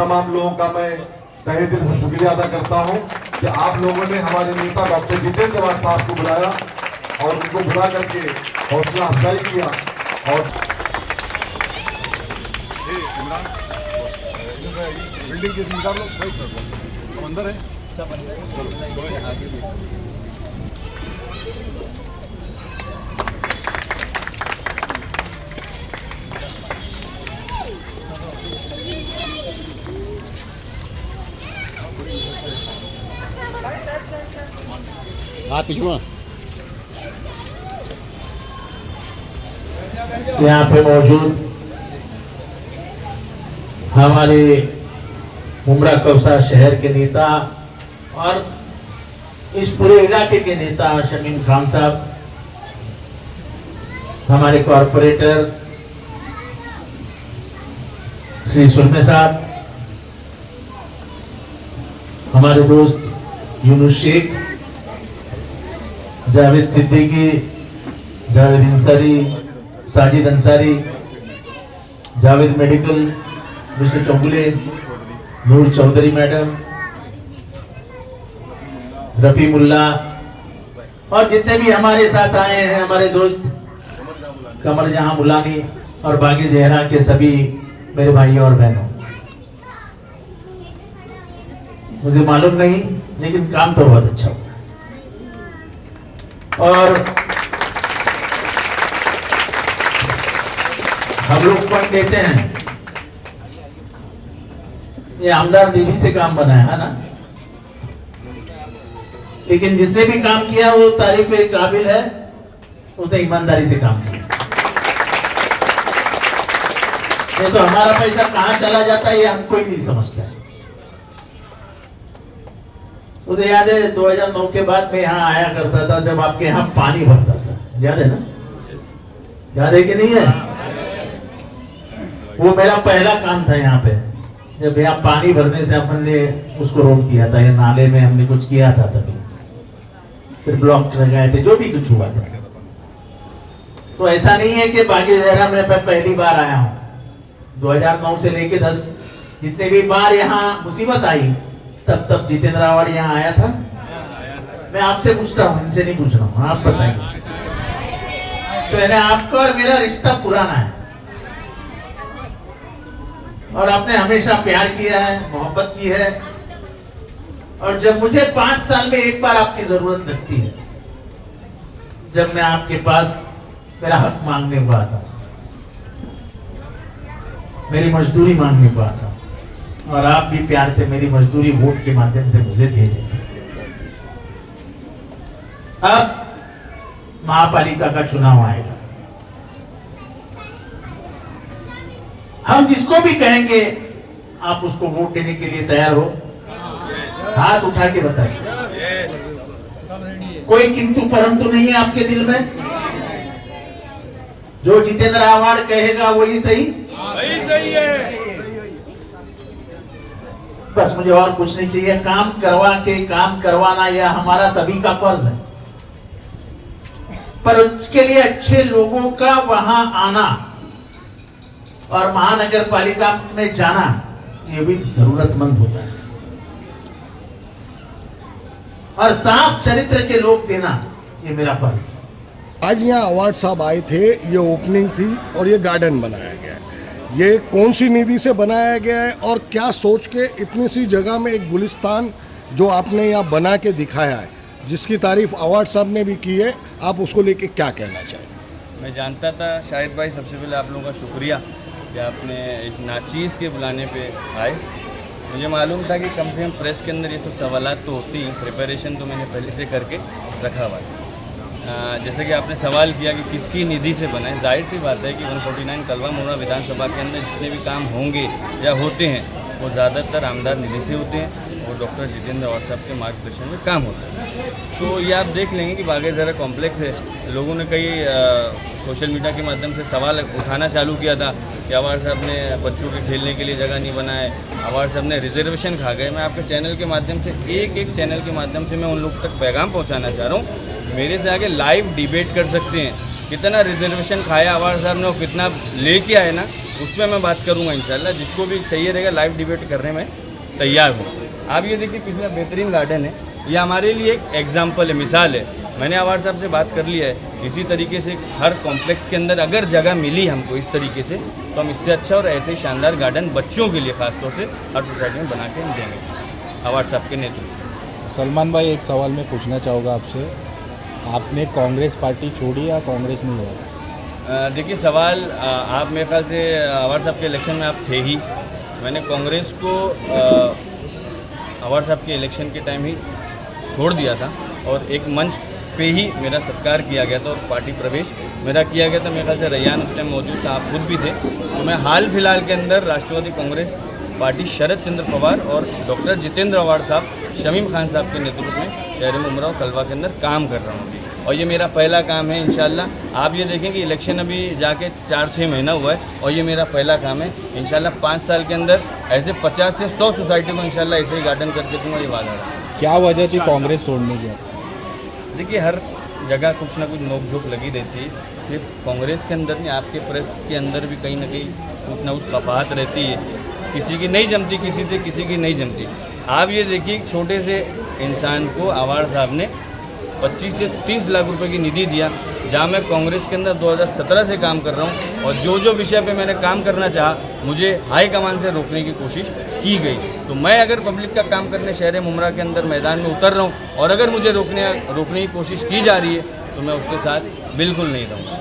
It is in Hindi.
तमाम लोगों का मैं तहे दिल से शुक्रिया अदा करता हूं कि आप लोगों ने हमारे नेता डॉक्टर जितेंद्र जवाहर साहब को बुलाया और उनको बुला करके हौसला अफजाई किया। और बिल्डिंग के निकाल लो, हम अंदर है, सब अंदर आगे। यहाँ पे मौजूद हमारे उमरा कौसा शहर के नेता और इस पूरे इलाके के नेता शमीम खान साहब, हमारे कॉरपोरेटर श्री सुलमे साहब, हमारे दोस्त यूनुस शेख, जावेद सिद्दीकी, जावेद अंसारी, साजिद अंसारी, जावेद मेडिकल, मिस्टर चौगुले, नूर चौधरी मैडम, रफी मुल्ला और जितने भी हमारे साथ आए हैं हमारे दोस्त कमर जहां मुलानी और बागी जहरा के सभी मेरे भाई और बहनों, मुझे मालूम नहीं लेकिन काम तो बहुत अच्छा हुआ। और हम लोग पॉइंट देते हैं, ये आमदार निधि से काम बना है ना, लेकिन जिसने भी काम किया वो तारीफ के काबिल है, उसने ईमानदारी से काम किया। नहीं तो हमारा पैसा कहां चला जाता है ये हम कोई नहीं समझता है। मुझे याद है 2009 के बाद मैं यहाँ आया करता था जब आपके यहाँ पानी भरता था, याद है ना? याद है कि नहीं है? वो मेरा पहला काम था यहाँ पे, जब यहाँ पानी भरने से अपन ने उसको रोक दिया था, ये नाले में हमने कुछ किया था तभी, फिर ब्लॉक लगाए थे, जो भी कुछ हुआ था। तो ऐसा नहीं है कि बागी जहरा में मैं पहली बार आया हूँ। 2009 से लेके 10 जितने भी बार यहाँ मुसीबत आई तब जितेंद्र रावड़ यहाँ आया था। मैं आपसे पूछता हूँ, इनसे नहीं पूछ रहा हूँ, आप बताइए। तो आपका और मेरा रिश्ता पुराना है और आपने हमेशा प्यार किया है, मोहब्बत की है। और जब मुझे 5 साल में एक बार आपकी जरूरत लगती है, जब मैं आपके पास मेरा हक मांगने को आता, मेरी मजदूरी मांगने को आता, और आप भी प्यार से मेरी मजदूरी वोट के माध्यम से मुझे दे देते। अब महापालिका का चुनाव आएगा, हम जिसको भी कहेंगे आप उसको वोट देने के लिए तैयार हो? हाथ उठा के बताइए। कोई किंतु परंतु नहीं है आपके दिल में? जो जितेंद्र रावड़ कहेगा वही सही? वही सही है। बस मुझे और कुछ नहीं चाहिए। काम करवाना यह हमारा सभी का फर्ज है, पर उसके लिए अच्छे लोगों का वहां आना और महानगर पालिका में जाना ये भी जरूरतमंद होता है, और साफ चरित्र के लोग देना ये मेरा फर्ज है। आज यहाँ अवार्ड साहब आए थे, ये ओपनिंग थी और ये गार्डन बनाया गया है। ये कौन सी निधि से बनाया गया है और क्या सोच के इतनी सी जगह में एक गुलिस्तान जो आपने यहाँ बना के दिखाया है, जिसकी तारीफ अवार्ड साहब ने भी की है, आप उसको लेके क्या कहना चाहेंगे? मैं जानता था शाहिद भाई, सबसे पहले आप लोगों का शुक्रिया कि आपने इस नाचीज़ के बुलाने पे आए। मुझे मालूम था कि कम से कम प्रेस के अंदर ये सब सवालात तो होती हैं, प्रिपरेशन तो मैंने पहले से करके रखा हुआ है। जैसे कि आपने सवाल किया कि किसकी निधि से बनाए, जाहिर सी बात है कि 149 कलवा मुड़ा विधानसभा के अंदर जितने भी काम होंगे या होते हैं वो ज़्यादातर आमदार निधि से होते हैं और डॉक्टर जितेंद्र रावड़ साहब के मार्गदर्शन में काम होता है। तो ये आप देख लेंगे कि बागी जहरा कॉम्प्लेक्स है, लोगों ने कई सोशल मीडिया के माध्यम से सवाल उठाना चालू किया था कि अवार्ड साहब ने बच्चों के खेलने के लिए जगह नहीं बनाए, अवार्ड साहब ने रिजर्वेशन खा गए। मैं आपके चैनल के माध्यम से एक चैनल के माध्यम से मैं उन लोग तक पैगाम पहुंचाना चाह रहा हूं, मेरे से आगे लाइव डिबेट कर सकते हैं कितना रिजर्वेशन खाया अवार्ड साहब ने और कितना लेके आए ना, उस पर मैं बात करूँगा इंशाल्लाह। जिसको भी चाहिए रहेगा लाइव डिबेट करने में तैयार हूँ। आप ये देखिए कितना बेहतरीन गार्डन है, ये हमारे लिए एक एग्जाम्पल है, मिसाल है। मैंने आवाज़ साहब से बात कर लिया है, इसी तरीके से हर कॉम्प्लेक्स के अंदर अगर जगह मिली हमको इस तरीके से, तो हम इससे अच्छा और ऐसे ही शानदार गार्डन बच्चों के लिए खासतौर से हर सोसाइटी में बना के हम देंगे आवाज़ साहब के नेतृत्व। सलमान भाई, एक सवाल मैं पूछना चाहूँगा आपसे, आपने कांग्रेस पार्टी छोड़ी या कांग्रेस में हुआ? देखिए सवाल आप मेरे ख्याल से आवाज़ साहब के इलेक्शन में आप थे ही। मैंने कांग्रेस को आवाज़ साहब के इलेक्शन के टाइम ही छोड़ दिया था और एक मंच पे ही मेरा सत्कार किया गया था और पार्टी प्रवेश मेरा किया गया था। मेरे ख्याल से रैयान उस टाइम मौजूद था, आप खुद भी थे। तो मैं हाल फिलहाल के अंदर राष्ट्रवादी कांग्रेस पार्टी शरद चंद्र पवार और डॉक्टर जितेंद्र आवाड़ साहब, शमीम खान साहब के नेतृत्व में शहर उमरा और कलवा के अंदर काम कर रहा हूँ और ये मेरा पहला काम है इंशाल्लाह। आप ये देखें कि इलेक्शन अभी जाके 4-6 महीना हुआ है और ये मेरा पहला काम है। इंशाल्लाह 5 साल के अंदर ऐसे 50 से 100 सोसाइटी को इंशाल्लाह ऐसे ही गार्डन करके दूँगा, ये वादा है। क्या वजह थी कांग्रेस छोड़ने की? देखिए हर जगह कुछ ना कुछ नोक झोंक लगी रहती है, सिर्फ कांग्रेस के अंदर नहीं, आपके प्रेस के अंदर भी कहीं ना कहीं कुछ ना कुछ कफाहत रहती है। किसी की नहीं जमती किसी से, किसी की नहीं जमती। आप ये देखिए छोटे से इंसान को आवाड़ साहब ने 25 से 30 लाख रुपए की निधि दिया, जहाँ मैं कांग्रेस के अंदर 2017 से काम कर रहा हूँ और जो विषय पे मैंने काम करना चाहा मुझे हाई कमान से रोकने की कोशिश की गई। तो मैं अगर पब्लिक का काम करने शहर मुमरा के अंदर मैदान में उतर रहा हूँ और अगर मुझे रोकने की कोशिश की जा रही है तो मैं उसके साथ बिल्कुल नहीं रहूँगा।